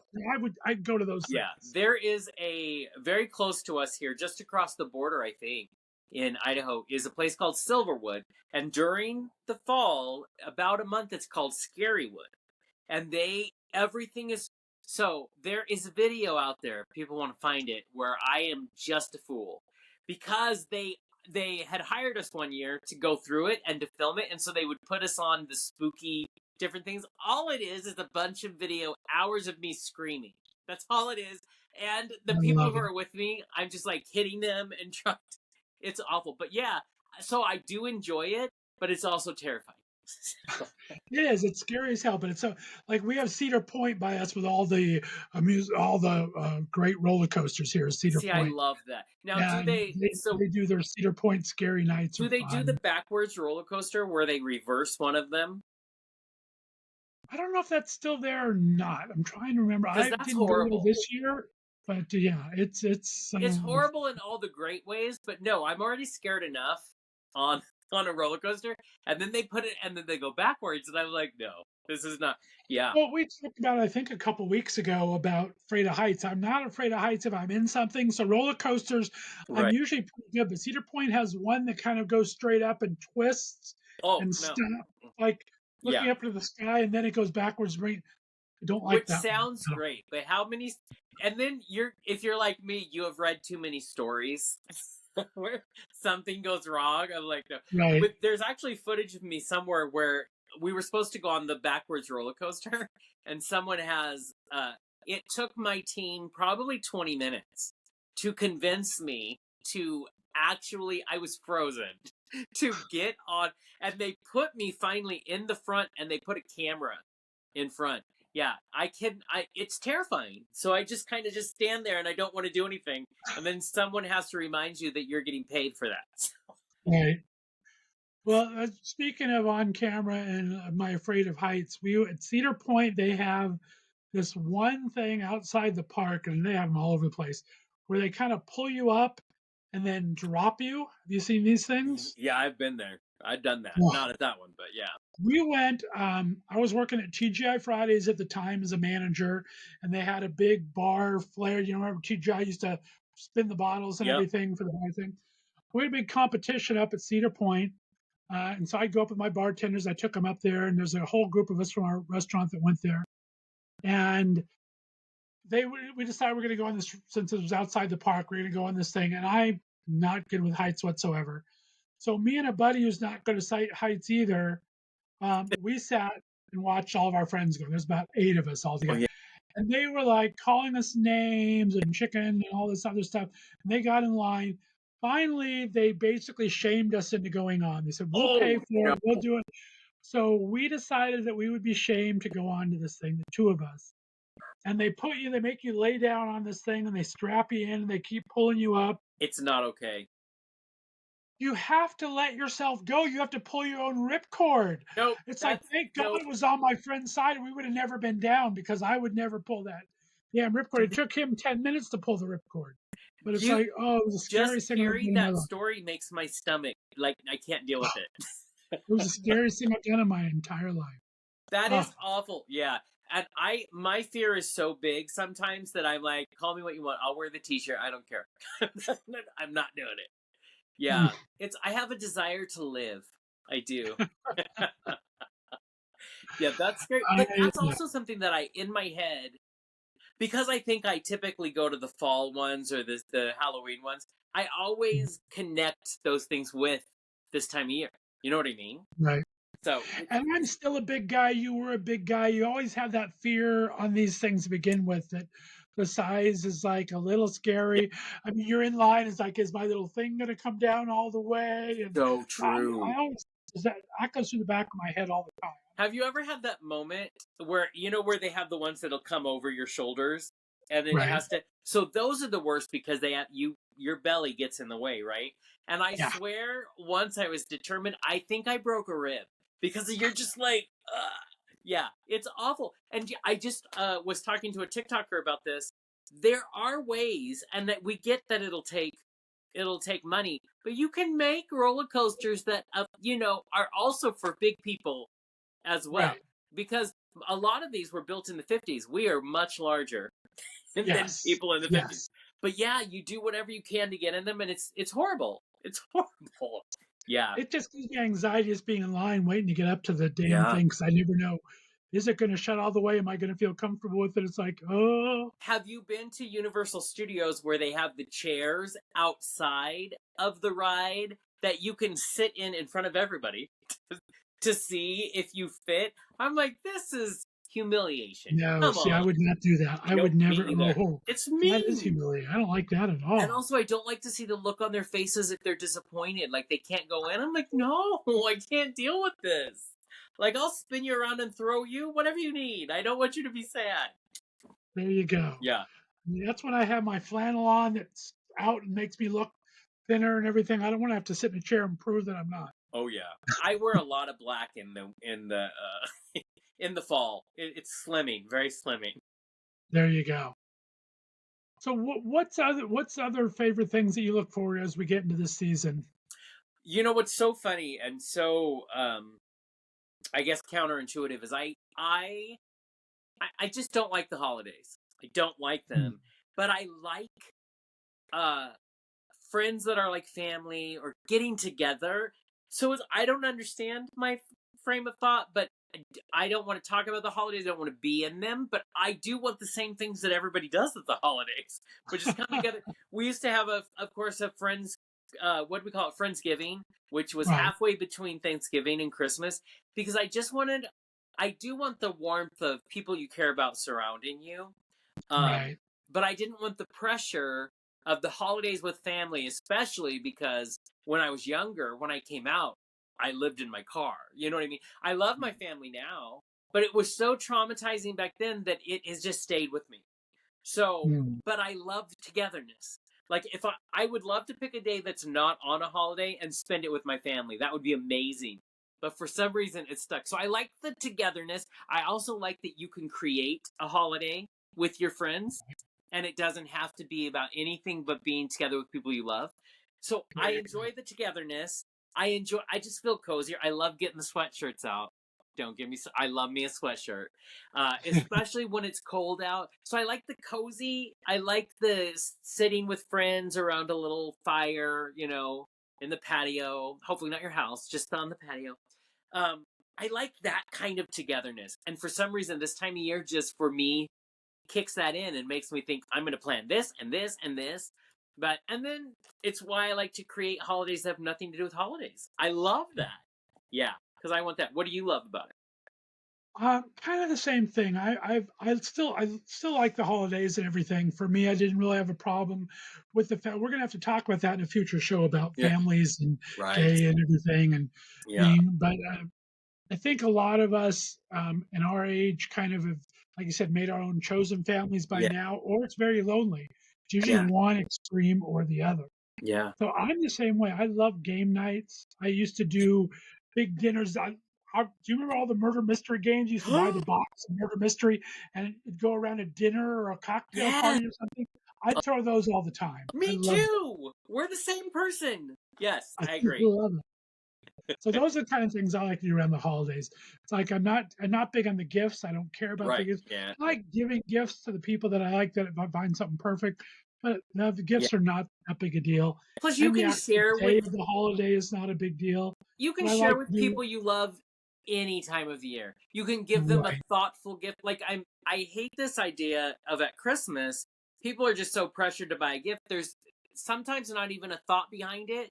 I'd go to those
Yeah,
things.
there is a very close to us here, just across the border, I think, in Idaho, is a place called Silverwood. And during the fall, about a month, it's called Scarywood. And everything is, so there is a video out there, if people want to find it, where I am just a fool. Because they had hired us one year to go through it and to film it, and so they would put us on the spooky different things. All it is a bunch of video, hours of me screaming. That's all it is. And the
I
people
love
who
it.
are with me, I'm just like hitting them and trying to, it's awful. But yeah, so I do enjoy it, but it's also terrifying.
It is. It's scary as hell, but it's so like we have Cedar Point by us with all the great roller coasters here. Cedar
See, I
Point,
love that. Now,
and
so
they do their Cedar Point scary nights
do
are
they do the
fun.
backwards roller coaster where they reverse one of them?
I don't know if that's still there or not. I'm trying to remember.
Because
I
that's
didn't go there
horrible.
this year, but yeah, it's
It's horrible in all the great ways, but no, I'm already scared enough on on a roller coaster, and then they put it, and then they go backwards, and I'm like, no, this is not. Yeah,
well, we talked about, I think, a couple weeks ago about afraid of heights. I'm not afraid of heights if I'm in something. So roller coasters, I'm
right.
usually pretty good. But Cedar Point has one that kind of goes straight up and twists
Oh
and
no,
stop, like
yeah.
looking up to the sky, and then it goes backwards. Right? I don't like
Which
that one.
sounds great, but how many? And then if you're like me, you have read too many stories where something goes wrong. I'm like, no.
Right.
But there's actually footage of me somewhere where we were supposed to go on the backwards roller coaster, and someone has. It took my team probably 20 minutes to convince me to actually. I was frozen to get on, and they put me finally in the front, and they put a camera in front. Yeah, it's terrifying. So I just kind of just stand there and I don't want to do anything. And then someone has to remind you that you're getting paid for that.
Right. Well, speaking of on camera and my afraid of heights, we at Cedar Point they have this one thing outside the park, and they have them all over the place, where they kind of pull you up and then drop you. Have you seen these things?
Yeah, I've been there. I've done that.
Well,
Not at that one, but yeah.
we went. I was working at TGI Fridays at the time as a manager, and they had a big bar flare. You know, remember TGI used to spin the bottles and
Yep.
everything for the bar thing. We had a big competition up at Cedar Point. And so I'd go up with my bartenders. I took them up there, and there's a whole group of us from our restaurant that went there. And we decided we're going to go on this since it was outside the park. We're going to go on this thing, and I'm not good with heights whatsoever. So me and a buddy who's not good at heights either, we sat and watched all of our friends go. There's about 8 of us all
Oh
together,
yeah.
and they were like calling us names and chicken and all this other stuff. And they got in line. Finally, they basically shamed us into going on. They said, "We'll pay
Oh
for
no.
it. We'll do it." So we decided that we would be shamed to go on to this thing, the 2 of us. And they make you lay down on this thing, and they strap you in, and they keep pulling you up.
It's not okay.
You have to let yourself go. You have to pull your own ripcord.
Nope.
It's like, thank God
Nope.
it was on my friend's side, and we would have never been down because I would never pull that damn ripcord. It took him 10 minutes to pull the ripcord. But it's
You
like, oh, it was the
just
scariest thing I've
hearing
done in my
that
life.
story makes my stomach like I can't deal with it.
It was the scariest thing I've done in my entire life.
That
Oh,
is awful. Yeah. And my fear is so big sometimes that I'm like, call me what you want. I'll wear the t-shirt. I don't care. I'm not doing it. Yeah. I have a desire to live. I do. Yeah, that's great. But that's
yeah,
also something that in my head, because I think I typically go to the fall ones or the Halloween ones, I always connect those things with this time of year. You know what I mean?
right.
So,
And I'm still a big guy. You were a big guy. You always have that fear on these things to begin with that the size is like a little
yeah,
scary. I mean, you're in line. It's like, is my little thing going to come down all the way? And
so
I
true.
always, that goes through the back of my head all the time.
Have you ever had that moment where where they have the ones that'll come over your shoulders and then it
Right.
has to so those are the worst because they have your belly gets in the way, right? And I
Yeah.
swear once I was determined, I think I broke a rib because you're just like yeah, it's awful. And I just was talking to a TikToker about this. There are ways and that we get that it'll take money, but you can make roller coasters that are also for big people as well
Right.
because a lot of these were built in the 50s. We are much larger than
Yes.
people in the 50s.
Yes.
But yeah, you do whatever you can to get in them and it's horrible. It's horrible. Yeah.
It just gives me anxiety just being in line waiting to get up to the damn
Yeah.
thing because I never know. Is it going to shut all the way? Am I going to feel comfortable with it? It's like, oh,
Have you been to Universal Studios where they have the chairs outside of the ride that you can sit in front of everybody to see if you fit? I'm like, this is humiliation.
no.
Come
See, I
on.
would not do that. I
Nope,
would
me
never.
either.
Oh,
It's
that is
mean.
humiliating. I don't like that at
And
all.
also, I don't like to see the look on their faces if they're disappointed, like they can't go in. I'm like, no, I can't deal with this. Like, I'll spin you around and throw you, whatever you need. I don't want you to be sad.
There you go.
Yeah.
That's when I have my flannel on that's out and makes me look thinner and everything. I don't want to have to sit in a chair and prove that I'm not.
Oh yeah. I wear a lot of black in the in the fall. It's slimming, very slimming.
There you go. So what's other favorite things that you look for as we get into this season?
You know what's so funny and so I guess counterintuitive is I just don't like the holidays. I don't like
Hmm.
them, but I like uh friends that are like family or getting together. So I don't understand my frame of thought, but I don't want to talk about the holidays. I don't want to be in them, but I do want the same things that everybody does at the holidays, which is come together. We used to have of course, a friends, what do we call it? Friendsgiving, which was
Right,
halfway between Thanksgiving and Christmas, because I do want the warmth of people you care about surrounding you. Um,
right.
but I didn't want the pressure of the holidays with family, especially because when I was younger, when I came out, I lived in my car. You know what I mean? I love my family now, but it was so traumatizing back then that it has just stayed with me. So,
Hmm.
but I love togetherness. Like if I would love to pick a day that's not on a holiday and spend it with my family. That would be amazing. But for some reason it's stuck. So I like the togetherness. I also like that you can create a holiday with your friends and it doesn't have to be about anything but being together with people you love. So
There
I
you go.
enjoy the togetherness. I just feel cozier. I love getting the sweatshirts out. Don't give me, I love me a sweatshirt, especially when it's cold out. So I like the cozy. I like the sitting with friends around a little fire, in the patio. Hopefully not your house, just on the patio. Um, I like that kind of togetherness. And for some reason, this time of year, just for me, kicks that in and makes me think I'm going to plan this and this and this. And then it's why I like to create holidays that have nothing to do with holidays. I love that. Yeah, because I want that. What do you love about it?
Kind of the same thing. I still like the holidays and everything. For me, I didn't really have a problem with we're gonna have to talk about that in a future show about
Yeah.
families and
Right.
gay and everything and
Yeah.
being. But I think a lot of us in our age kind of have, like you said, made our own chosen families by
Yeah.
now, or it's very lonely. It's usually
Yeah.
one extreme or the other.
Yeah.
So I'm the same way. I love game nights. I used to do big dinners. Do you remember all the murder mystery games? You used to buy the box of murder mystery and it'd go around a dinner or a cocktail
Yeah.
party or something. I'd throw those all the time. I
Me
loved
too. We're the same person. Yes,
I
I agree.
love it. So those are the kind of things I like to do around the holidays. It's like I'm not big on the gifts. I don't care about the
Right.
gifts.
Yeah.
I like giving gifts to the people that I like that if I find something perfect. But no, the
Yeah.
gifts are not that big a deal.
Plus,
And the actual day of the holiday is not a big deal.
you
But
can
I
share
like
with
to do
people you love any time of the year. You can give them a
right,
thoughtful gift. Like I hate this idea of at Christmas, people are just so pressured to buy a gift. There's sometimes not even a thought behind it.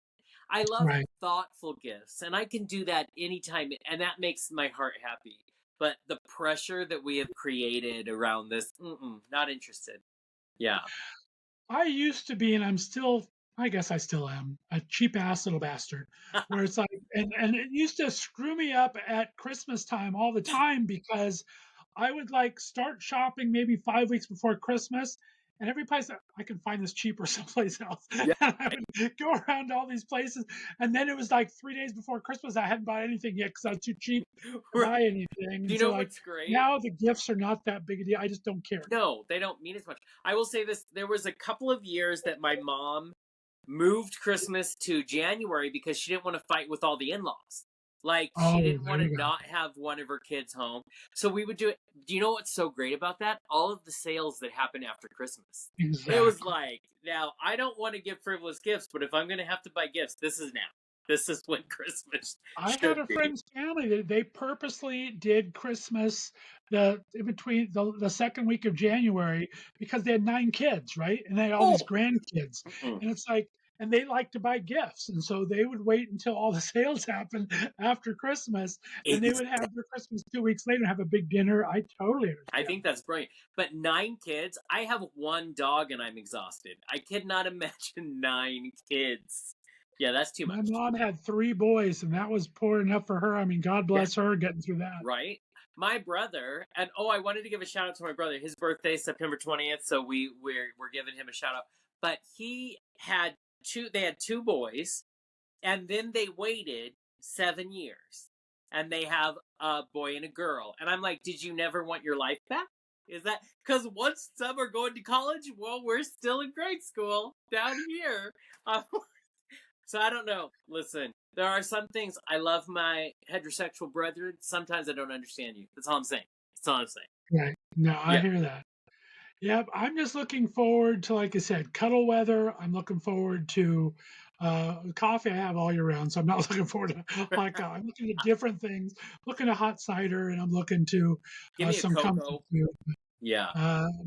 I love
right.
thoughtful gifts, and I can do that anytime, and that makes my heart happy. But the pressure that we have created around this, not interested. Yeah.
I used to be, and I'm still, I guess I still am, a cheap ass little bastard. Where it's like, and it used to screw me up at Christmas time all the time because I would like start shopping maybe 5 weeks before Christmas, and every place that I can find this cheaper someplace else.
Yeah.
And I would go around to all these places, and then it was like 3 days before Christmas. I hadn't bought anything yet because I was too cheap to
Right.
buy anything.
Do
And
you
so
know
like
what's great?
now the gifts are not that big a deal. I just don't care.
No, they don't mean as much. I will say this: there was a couple of years that my mom moved Christmas to January because she didn't want to fight with all the in-laws. Like she
Oh,
didn't
there
want to
you go.
not have one of her kids home. So we would do it. Do you know what's so great about that? All of the sales that happen after Christmas. It was
Exactly.
like, now I don't want to give frivolous gifts, but if I'm going to have to buy gifts, this is now. This is when Christmas
I had
should
a
be.
friend's family that they purposely did Christmas the in between the second week of January because they had 9 kids, right? And they had all these
Oh,
grandkids. And it's like and they like to buy gifts. And so they would wait until all the sales happened after Christmas and they would
exactly.
have their Christmas 2 weeks later and have a big dinner. I totally
I
understand
think that's brilliant. But 9 kids, I have one dog and I'm exhausted. I cannot imagine 9 kids. Yeah, that's too
My
much.
mom had 3 boys, and that was poor enough for her. I mean, God
Yeah,
bless her getting through that.
right. My brother, and I wanted to give a shout out to my brother. His birthday is September 20th, so we're giving him a shout out. But he had two. They had 2 boys, and then they waited 7 years, and they have a boy and a girl. And I'm like, did you never want your life back? Is that because once some are going to college, well, we're still in grade school down here. So I don't know. Listen, there are some things I love my heterosexual brethren. Sometimes I don't understand you. That's all I'm saying. That's all I'm saying.
Right. No, I
Yeah.
hear that. Yep, I'm just looking forward to, like I said, cuddle weather. I'm looking forward to coffee I have all year round, so I'm not looking forward to hot coffee. I'm looking at different things, looking at hot cider, and I'm looking to
Give me a
some comfort
cocoa.
food.
Yeah.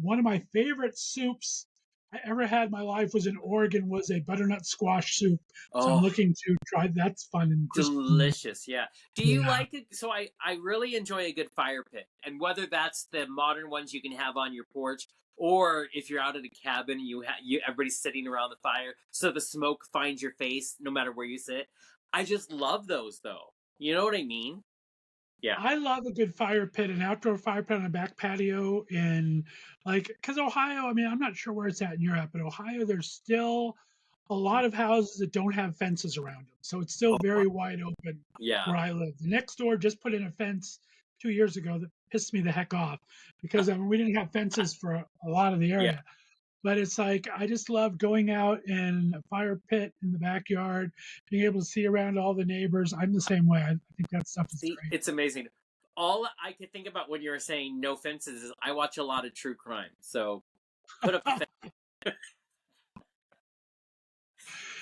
One of my favorite soups I ever had in my life was in Oregon was a butternut squash soup. So I'm
Oh,
looking to try. That's fun and crispy.
delicious. Yeah. Do you
Yeah,
like it? So I really enjoy a good fire pit, and whether that's the modern ones you can have on your porch, or if you're out at a cabin and you everybody's sitting around the fire, so the smoke finds your face no matter where you sit. I just love those though. You know what I mean? Yeah.
I love a good fire pit, an outdoor fire pit on a back patio in like because Ohio. I mean, I'm not sure where it's at in Europe, but Ohio, there's still a lot of houses that don't have fences around them, so it's still
Oh,
very wide open
yeah.
where I live. The next door just put in a fence 2 years ago that pissed me the heck off because I mean we didn't have fences for a lot of the
Yeah.
area. But it's like I just love going out in a fire pit in the backyard, being able to see around all the neighbors. I'm the same way. I think that stuff is
See,
great.
it's amazing. All I could think about when you were saying no fences is I watch a lot of true crime. So put up a fence.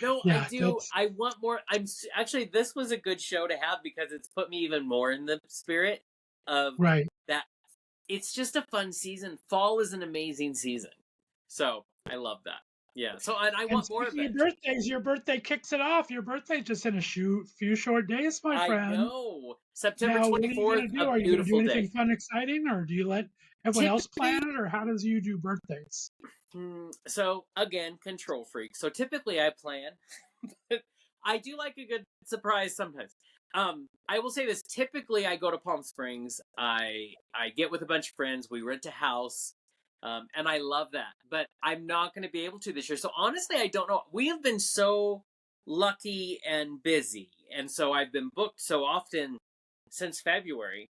No, I
Yeah,
do.
that's
I want more. Actually, this was a good show to have because it's put me even more in the spirit of
right.
that. It's just a fun season. Fall is an amazing season. So I love that. Yeah. So, and I
And
want more of
speaking of
it.
birthdays, your birthday kicks it off. Your birthday's just in a few short days, my
I
friend.
know. September
Now, what are you
24th,
gonna do?
a
Are you gonna do
beautiful day.
anything fun, exciting, or do you let everyone else plan
Typically,
it, or how does you do birthdays?
so again, control freak. So typically I plan. I do like a good surprise sometimes. I will say this. Typically, I go to Palm Springs. I get with a bunch of friends. We rent a house, and I love that. But I'm not going to be able to this year. So honestly, I don't know. We have been so lucky and busy, and so I've been booked so often since February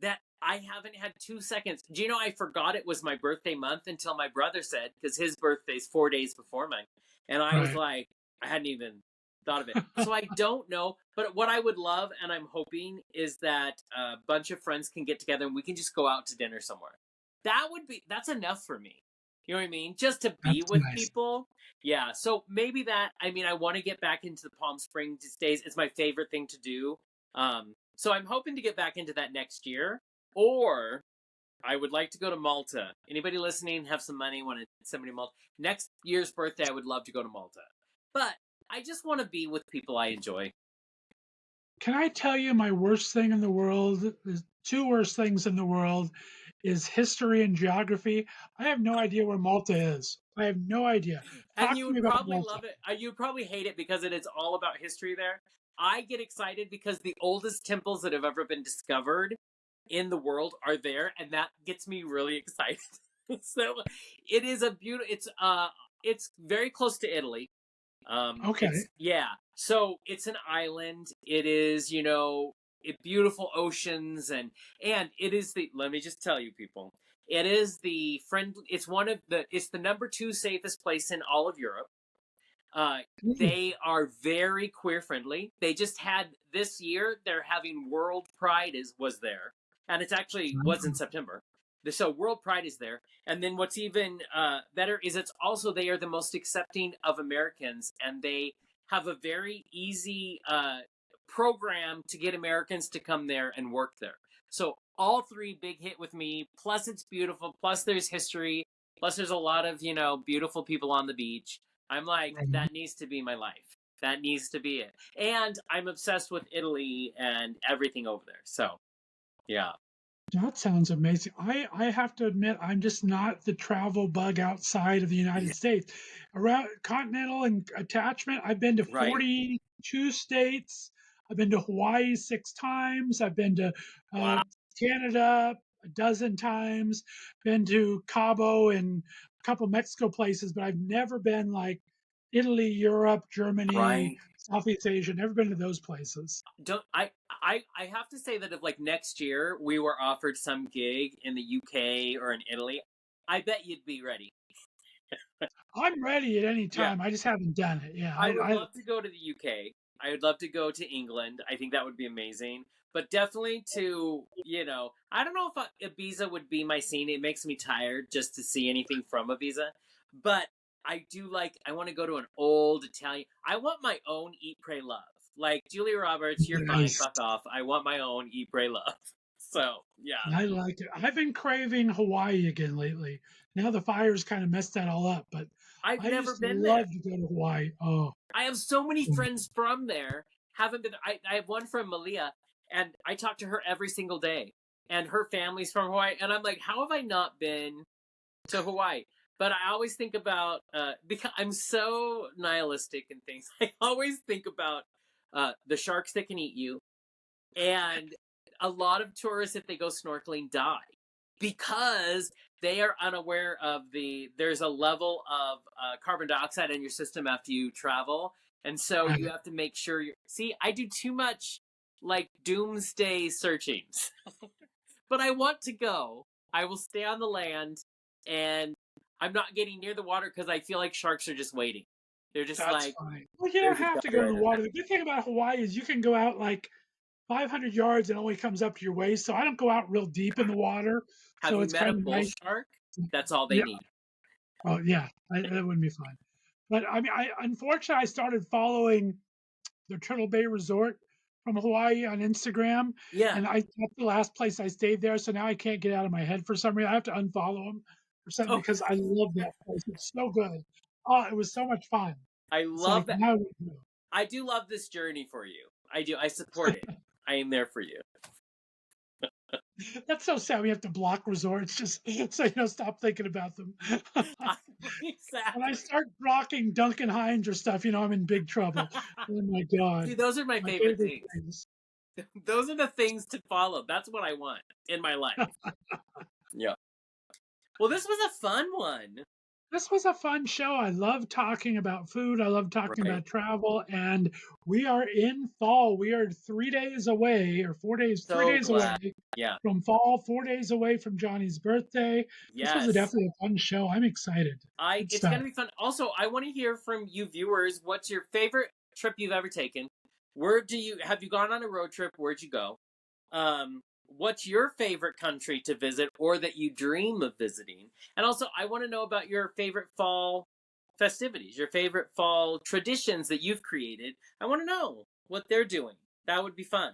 that I haven't had 2 seconds. Do you know I forgot it was my birthday month until my brother said because his birthday's 4 days before mine, and I was
Right.
like, I hadn't even thought of it. So I don't know, but what I would love and I'm hoping is that a bunch of friends can get together and we can just go out to dinner somewhere. That's enough for me. You know what I mean? Just to be
That's
with
nice.
people. Yeah. So maybe that. I mean, I want to get back into the Palm Springs days. It's my favorite thing to do. So I'm hoping to get back into that next year. Or I would like to go to Malta. Anybody listening have some money? Want to somebody Malta? Next year's birthday, I would love to go to Malta. But I just want to be with people I enjoy.
Can I tell you my worst thing in the world? There's two worst things in the world is history and geography. I have no idea where Malta is. I have no idea.
And
Talk
you
to me
would
about
probably
Malta.
love it. You'd probably hate it because it is all about history there. I get excited because the oldest temples that have ever been discovered in the world are there, and that gets me really excited. So it is a beautiful. It's very close to Italy.
Okay.
It's yeah. So it's an island. It is beautiful oceans and it is the. Let me just tell you, people. It is the friend. It's one of the. It's the number 2 safest place in all of Europe. Uh,
Ooh,
they are very queer friendly. They just had this year. They're having World Pride was there, and it's actually was in September. So World Pride is there, and then what's even better is it's also they are the most accepting of Americans, and they have a very easy program to get Americans to come there and work there. So all 3 big hit with me. Plus it's beautiful. Plus there's history. Plus there's a lot of beautiful people on the beach. I'm like,
right.
that needs to be my life. That needs to be it. And I'm obsessed with Italy and everything over there. So, yeah.
That sounds amazing. I have to admit, I'm just not the travel bug outside of the
Yeah.
United States. Around continental and attachment, I've been to
Right.
42 states. I've been to Hawaii 6 times. I've been to uh,
Wow.
Canada a dozen times. Been to Cabo and a couple Mexico places, but I've never been like Italy, Europe, Germany,
Right.
Southeast Asia. Never been to those places.
Don't I have to say that if like next year we were offered some gig in the UK or in Italy, I bet you'd be ready.
I'm ready at any
Yeah.
time. I just haven't done it. Yeah,
I would love to go to the UK. I would love to go to England. I think that would be amazing. But definitely to, I don't know if Ibiza would be my scene. It makes me tired just to see anything from Ibiza. But I want to go to an old Italian. I want my own Eat, Pray, Love. Like, Julia Roberts, you're fine.
nice.
Fuck off. I want my own Eat, Pray, Love. So, yeah.
I like it. I've been craving Hawaii again lately. Now the fires kind of messed that all up, but
I've
I
never
just
been there.
love to go to Hawaii. Oh,
I have so many friends from there. Haven't been. I have one from Malia, and I talk to her every single day. And her family's from Hawaii, and I'm like, how have I not been to Hawaii? But I always think about because I'm so nihilistic and things. I always think about the sharks that can eat you, and a lot of tourists, if they go snorkeling, die because they are unaware of there's a level of carbon dioxide in your system after you travel, and so
right.
you have to make sure I do too much like doomsday searchings. But I want to go. I will stay on the land, and I'm not getting near the water because I feel like sharks are just waiting. They're just
That's
like,
fine. Well, you don't
there's a
have to
guy
go in
right
the
in there.
water. The good thing about Hawaii is you can go out like 500 yards and it only comes up to your waist. So I don't go out real deep in the water.
Have
So
you
it's
met a
kind of
bull
nice.
shark? That's all they
Yeah.
need.
Oh, yeah. That wouldn't be fun. But I mean, unfortunately I started following the Turtle Bay Resort from Hawaii on Instagram,
Yeah.
and that's the last place I stayed there. So now I can't get out of my head for some reason. I have to unfollow them or something
Oh,
because I love that place. It's so good. Oh, it was so much fun.
I
It's
love
like
that.
now,
I do love this journey for you. I do. I support it. I am there for you.
that's so sad. We have to block resorts just so you don't stop thinking about them. When I
Exactly.
start blocking Duncan Hines or stuff, I'm in big trouble. Oh my
See,
god,
those are my
my
favorite
favorite
things.
things.
Those are the things to follow. That's what I want in my life. Yeah. Well, this was a fun one.
This was a fun show. I love talking about food. I love talking
Right?
about travel. And we are in fall. We are 3 days away, or 4 days, three
So
days away
glad. Yeah.
from fall, 4 days away from Johnny's birthday. This was
Yes.
definitely a fun show. I'm excited. Good
It's
stuff.
gonna be fun. Also, I want to hear from you viewers. What's your favorite trip you've ever taken? Where have you gone on a road trip? Where'd you go? What's your favorite country to visit or that you dream of visiting? And also, I want to know about your favorite fall festivities, your favorite fall traditions that you've created. I want to know what they're doing. That would be fun.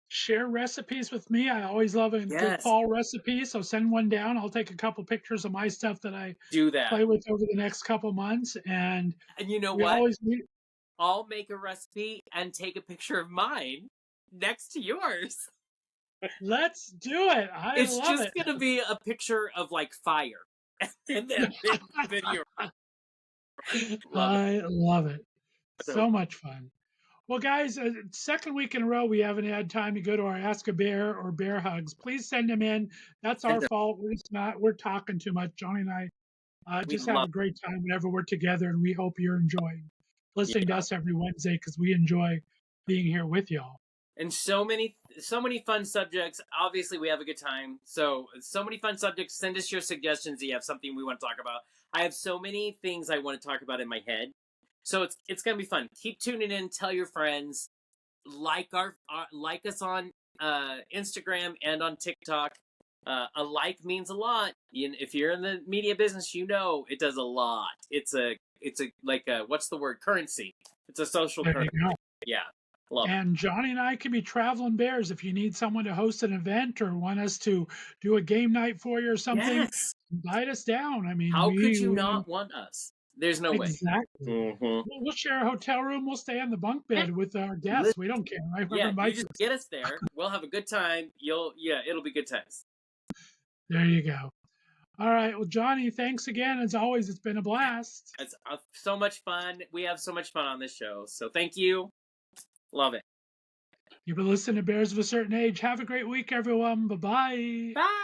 Share recipes with me. I always love a good
Yes,
fall recipe. So send one down. I'll take a couple pictures of my stuff that I
do that.
play with over the next couple months. And
And you know
we
what?
always meet.
I'll make a recipe and take a picture of mine next to yours.
Let's do it. I
It's
love
just
it.
gonna be a picture of like fire, and then you love it.
I love it.
So
So much fun. Well, guys, second week in a row, we haven't had time to go to our Ask a Bear or Bear Hugs. Please send them in. That's our
and
fault. We're just not, we're talking too much. Johnny and I
we
just have
love
a great time whenever we're together, and we hope you're enjoying
it.
listening to
Yeah,
us every Wednesday because we enjoy being here with y'all.
and so many fun subjects. Obviously, we have a good time. So many fun subjects. Send us your suggestions. If you have something we want to talk about. I have so many things I want to talk about in my head. So it's gonna be fun. Keep tuning in. Tell your friends. Like us on Instagram and on TikTok. A like means a lot. If you're in the media business, it does a lot. It's a like a what's the word? Currency. It's a social
There you
currency.
go.
Yeah, love it.
And Johnny and I can be traveling bears if you need someone to host an event or want us to do a game night for you or something.
Yes.
Invite us down. I mean,
How could you
we
not want us? There's no way.
exactly.
Mm-hmm.
We'll share a hotel room. We'll stay on the bunk bed with our guests. We don't care. Right? Whoever
Yeah, you
invites
just
us.
get us there. We'll have a good time. It'll be good times.
There you go. All right. Well, Jonny, thanks again. As always, it's been a blast.
It's so much fun. We have so much fun on this show. So thank you. Love it.
You've been listening to Bears of a Certain Age. Have a great week, everyone. Bye-bye.
Bye.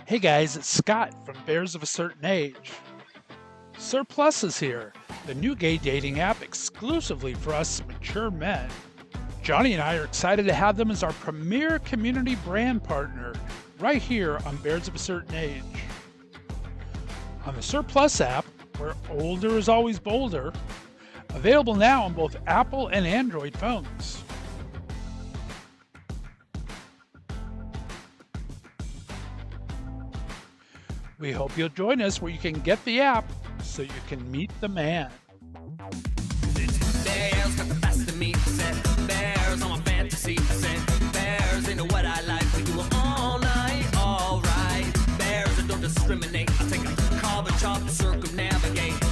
Hey guys, it's Scott from Bears of a Certain Age. Surplus is here, the new gay dating app exclusively for us mature men. Jonny and I are excited to have them as our premier community brand partner right here on Bears of a Certain Age. On the Surplus app, where older is always bolder, available now on both Apple and Android phones. We hope you'll join us where you can get the app so you can meet the man.
Bears got the best of me, said bears on my fantasy, said bears into what I like, we do it all night, alright. Bears that don't discriminate, I take a carbon chop to circumnavigate.